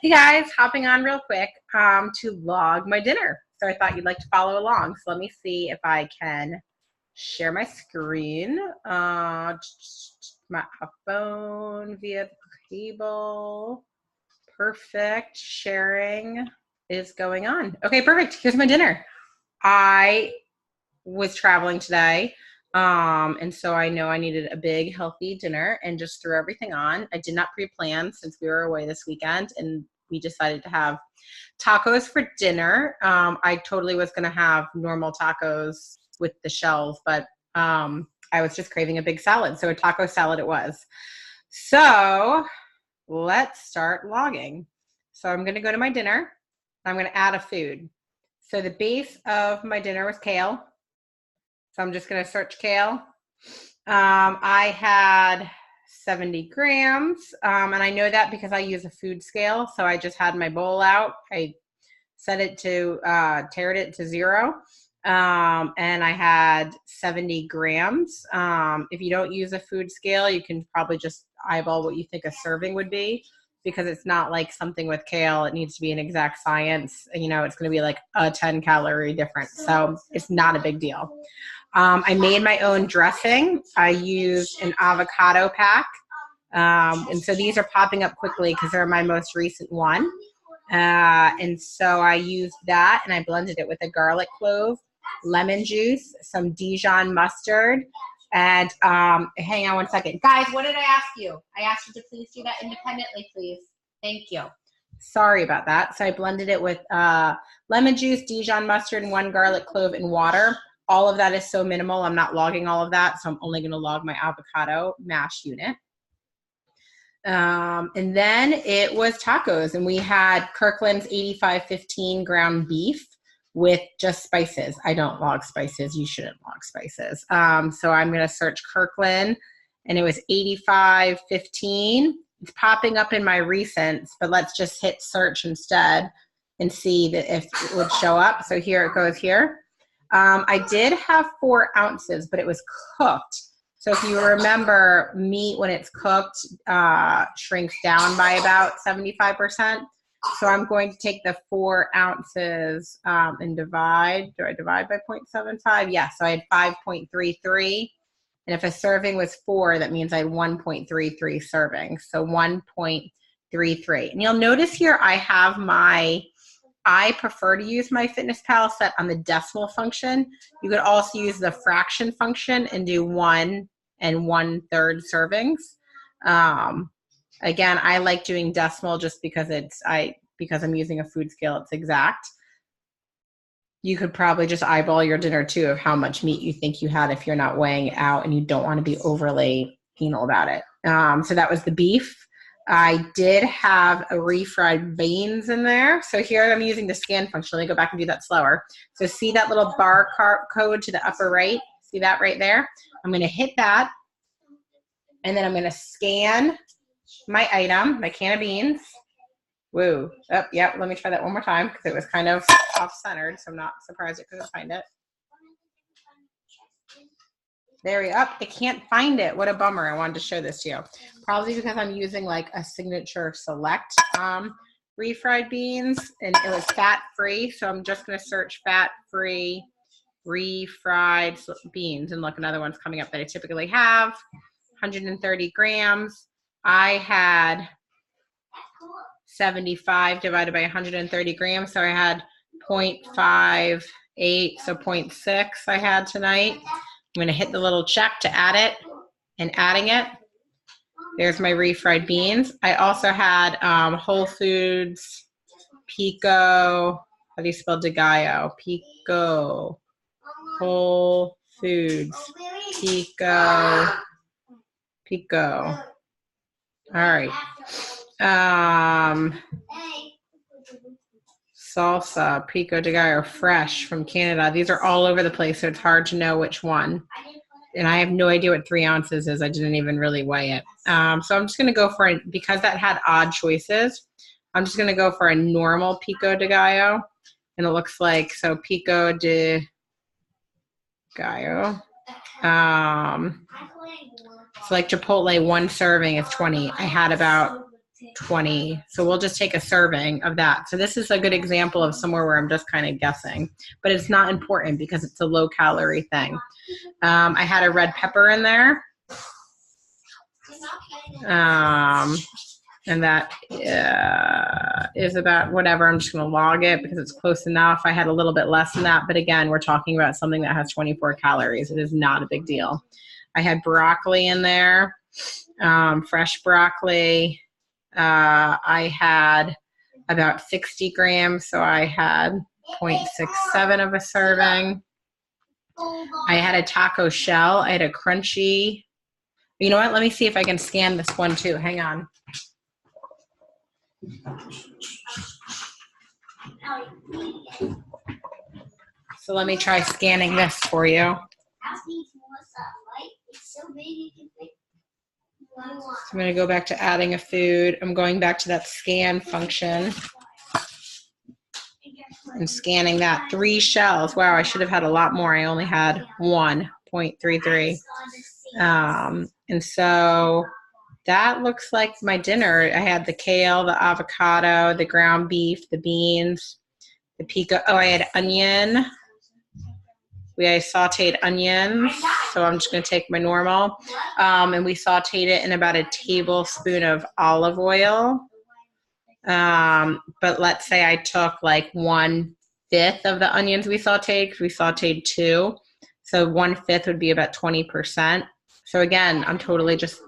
Hey guys, hopping on real quick to log my dinner. So I thought you'd like to follow along. So let me see if I can share my screen. My phone via cable. Perfect. Sharing is going on. Okay, perfect. Here's my dinner. I was traveling today. And so I know I needed a big, healthy dinner and just threw everything on. I did not pre-plan since we were away this weekend, and we decided to have tacos for dinner. I totally was going to have normal tacos with the shells, but I was just craving a big salad. So a taco salad it was. So let's start logging. So I'm going to go to my dinner. I'm going to add a food. So the base of my dinner was kale. So I'm just going to search kale. I had 70 grams, and I know that because I use a food scale. So I just had my bowl out. I set it to, tared it to 0, and I had 70 grams. If you don't use a food scale, you can probably just eyeball what you think a serving would be, because it's not like something with kale. It needs to be an exact science. You know, it's going to be like a 10-calorie difference. So it's not a big deal. I made my own dressing. I used an avocado pack. And so these are popping up quickly because they're my most recent one. And so I used that and I blended it with a garlic clove, lemon juice, some Dijon mustard, and hang on one second. Guys, what did I ask you? I asked you to please do that independently, please. Thank you. Sorry about that. So I blended it with lemon juice, Dijon mustard, and 1 garlic clove and water. All of that is so minimal. I'm not logging all of that, so I'm only going to log my avocado mash unit. And then it was tacos, and we had Kirkland's 8515 ground beef with just spices. I don't log spices. You shouldn't log spices. So I'm going to search Kirkland, and it was 8515. It's popping up in my recents, but let's just hit search instead and see that if it would show up. So here it goes here. I did have 4 ounces, but it was cooked. So if you remember, meat when it's cooked shrinks down by about 75%. So I'm going to take the 4 ounces and divide. Do I divide by 0.75? Yeah, so I had 5.33. And if a serving was 4, that means I had 1.33 servings. So 1.33. And you'll notice here I prefer to use my FitnessPal set on the decimal function. You could also use the fraction function and do 1 1/3 servings. Again, I like doing decimal just because because I'm using a food scale, it's exact. You could probably just eyeball your dinner too of how much meat you think you had if you're not weighing it out and you don't want to be overly penal about it. So that was the beef. I did have a refried beans in there. So here I'm using the scan function. Let me go back and do that slower. So see that little bar code to the upper right? See that right there? I'm going to hit that. And then I'm going to scan my item, my can of beans. Woo. Oh, yep. Let me try that one more time because it was kind of off-centered. So I'm not surprised it couldn't find it. There we go. Oh, it can't find it. What a bummer. I wanted to show this to you. Probably because I'm using like a signature select refried beans, and it was fat-free. So I'm just going to search fat-free refried beans, and look, another one's coming up that I typically have. 130 grams. I had 75 divided by 130 grams. So I had 0.58, so 0.6 I had tonight. I'm going to hit the little check to add it, and adding it. There's my refried beans. I also had Whole Foods Pico. How do you spell DeGallo? Pico. Whole Foods Pico. Pico. All right. Salsa, Pico de Gallo, fresh from Canada. These are all over the place, so it's hard to know which one. And I have no idea what 3 ounces is. I didn't even really weigh it. So I'm just going to go for it because that had odd choices. I'm just going to go for a normal Pico de Gallo. And it looks like, so Pico de Gallo. So like Chipotle, 1 serving is 20. I had about 20. So we'll just take a serving of that. So this is a good example of somewhere where I'm just kind of guessing, but it's not important because it's a low calorie thing. I had a red pepper in there. And that is about whatever. I'm just going to log it because it's close enough. I had a little bit less than that, but again, we're talking about something that has 24 calories. It is not a big deal. I had broccoli in there, fresh broccoli. I had about 60 grams, so I had 0.67 of a serving. I had a taco shell. I had a crunchy. You know what? Let me see if I can scan this one too. Hang on. So let me try scanning this for you. So I'm going to go back to adding a food. I'm going back to that scan function and scanning that. 3 shells. Wow, I should have had a lot more. I only had 1.33. And so that looks like my dinner. I had the kale, the avocado, the ground beef, the beans, the pico. Oh, I had onion. I sauteed onions, so I'm just going to take my normal. And we sauteed it in about a tablespoon of olive oil. But let's say I took like 1/5 of the onions we sauteed, because we sauteed 2. So 1/5 would be about 20%. So again, I'm totally just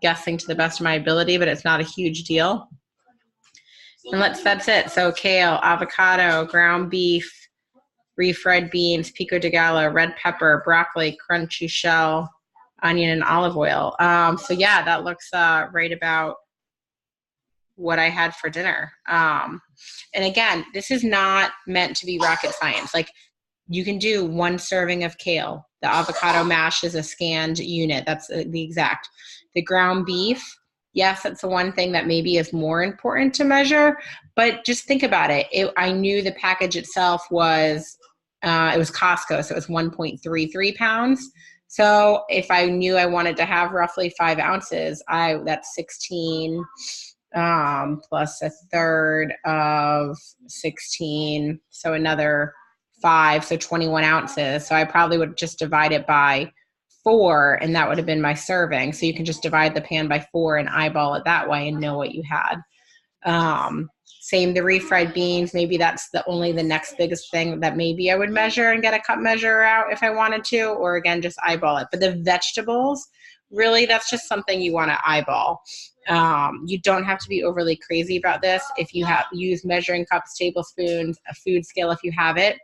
guessing to the best of my ability, but it's not a huge deal. And that's it. So kale, avocado, ground beef, refried beans, pico de gallo, red pepper, broccoli, crunchy shell, onion, and olive oil. So yeah, that looks right about what I had for dinner. And again, this is not meant to be rocket science. Like, you can do 1 serving of kale. The avocado mash is a scanned unit. That's the exact. The ground beef, yes, that's the one thing that maybe is more important to measure, but just think about it. I knew the package itself was, it was Costco, so it was 1.33 pounds. So if I knew I wanted to have roughly 5 ounces, that's 16 plus 1/3 of 16, so another 5, so 21 ounces. So I probably would just divide it by 4, and that would have been my serving. So you can just divide the pan by 4 and eyeball it that way and know what you had. Same the refried beans. Maybe that's the next biggest thing that maybe I would measure and get a cup measure out if I wanted to, or again, just eyeball it. But the vegetables, really, that's just something you want to eyeball. You don't have to be overly crazy about this. If you use measuring cups, tablespoons, a food scale if you have it.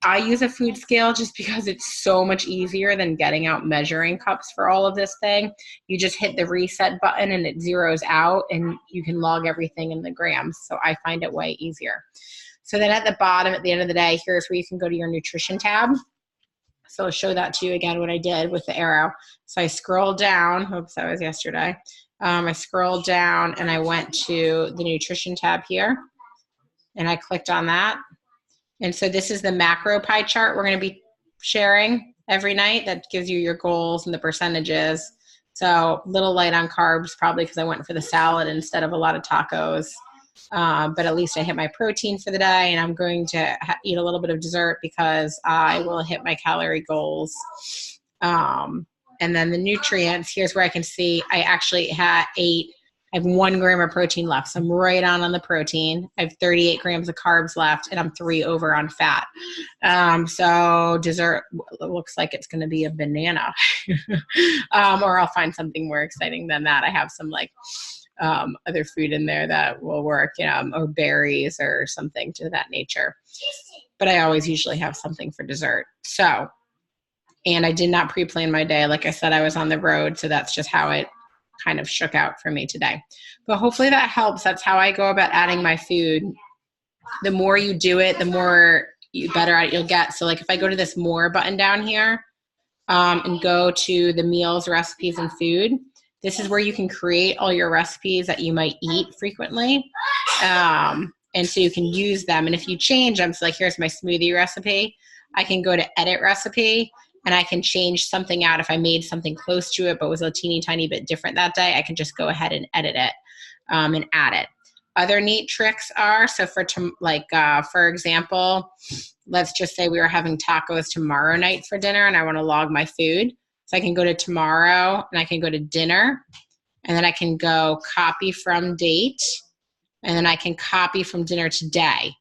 I use a food scale just because it's so much easier than getting out measuring cups for all of this thing. You just hit the reset button and it zeroes out, and you can log everything in the grams. So I find it way easier. So then at the bottom, at the end of the day, here's where you can go to your nutrition tab. So I'll show that to you again, what I did with the arrow. So I scrolled down. Oops, that was yesterday. I scrolled down and I went to the nutrition tab here, and I clicked on that. And so this is the macro pie chart we're going to be sharing every night. That gives you your goals and the percentages. So a little light on carbs, probably because I went for the salad instead of a lot of tacos. But at least I hit my protein for the day, and I'm going to eat a little bit of dessert because I will hit my calorie goals. And then the nutrients, here's where I can see I actually I have 1 gram of protein left. So I'm right on the protein. I have 38 grams of carbs left, and I'm 3 over on fat. So dessert looks like it's going to be a banana. Or I'll find something more exciting than that. I have some other food in there that will work, or berries or something to that nature. But I always usually have something for dessert. So, and I did not pre-plan my day. Like I said, I was on the road, so that's just how it kind of shook out for me today. But hopefully that helps. That's how I go about adding my food. The more you do it, the more better at it you'll get. So like if I go to this more button down here and go to the meals, recipes, and food, this is where you can create all your recipes that you might eat frequently. And so you can use them. And if you change them, so like here's my smoothie recipe, I can go to edit recipe, and I can change something out. If I made something close to it but was a teeny tiny bit different that day, I can just go ahead and edit it. and add it. Other neat tricks are, so for example, let's just say we were having tacos tomorrow night for dinner and I want to log my food. So I can go to tomorrow and I can go to dinner, and then I can go copy from date, and then I can copy from dinner today,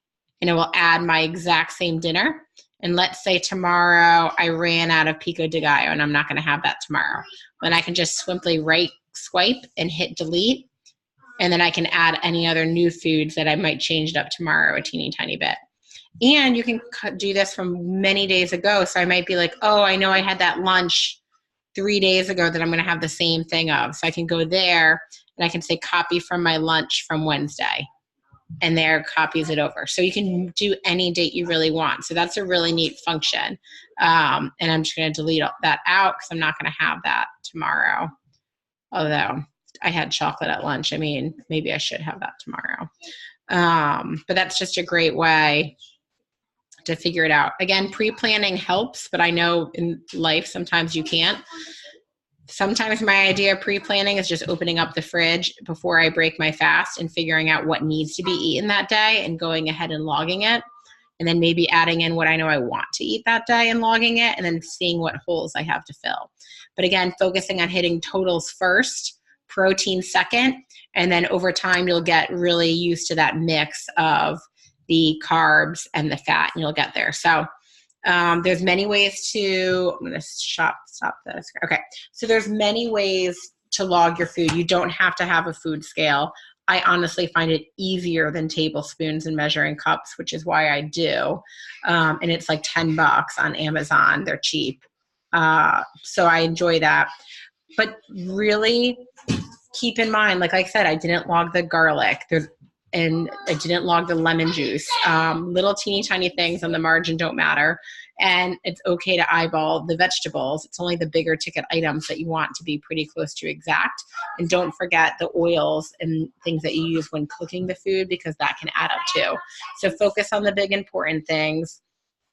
and it will add my exact same dinner. And let's say tomorrow I ran out of pico de gallo and I'm not going to have that tomorrow. Then I can just simply right swipe and hit delete. And then I can add any other new foods that I might change it up tomorrow a teeny tiny bit. And you can do this from many days ago. So I might be like, oh, I know I had that lunch 3 days ago that I'm going to have the same thing of. So I can go there and I can say copy from my lunch from Wednesday. And there copies it over. So you can do any date you really want. So that's a really neat function. And I'm just going to delete that out because I'm not going to have that tomorrow. Although I had chocolate at lunch. I mean, maybe I should have that tomorrow. But that's just a great way to figure it out. Again, pre-planning helps, but I know in life sometimes you can't. Sometimes my idea of pre-planning is just opening up the fridge before I break my fast and figuring out what needs to be eaten that day and going ahead and logging it. And then maybe adding in what I know I want to eat that day and logging it, and then seeing what holes I have to fill. But again, focusing on hitting totals first, protein second, and then over time you'll get really used to that mix of the carbs and the fat, and you'll get there. So there's many ways to, I'm going to stop this. Okay. So there's many ways to log your food. You don't have to have a food scale. I honestly find it easier than tablespoons and measuring cups, which is why I do. And it's like $10 on Amazon. They're cheap. So I enjoy that. But really keep in mind, like I said, I didn't log the garlic. And I didn't log the lemon juice. Little teeny tiny things on the margin don't matter. And it's okay to eyeball the vegetables. It's only the bigger ticket items that you want to be pretty close to exact. And don't forget the oils and things that you use when cooking the food, because that can add up too. So focus on the big important things.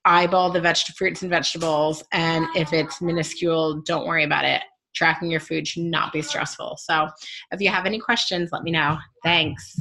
Eyeball the fruits and vegetables. And if it's minuscule, don't worry about it. Tracking your food should not be stressful. So if you have any questions, let me know. Thanks.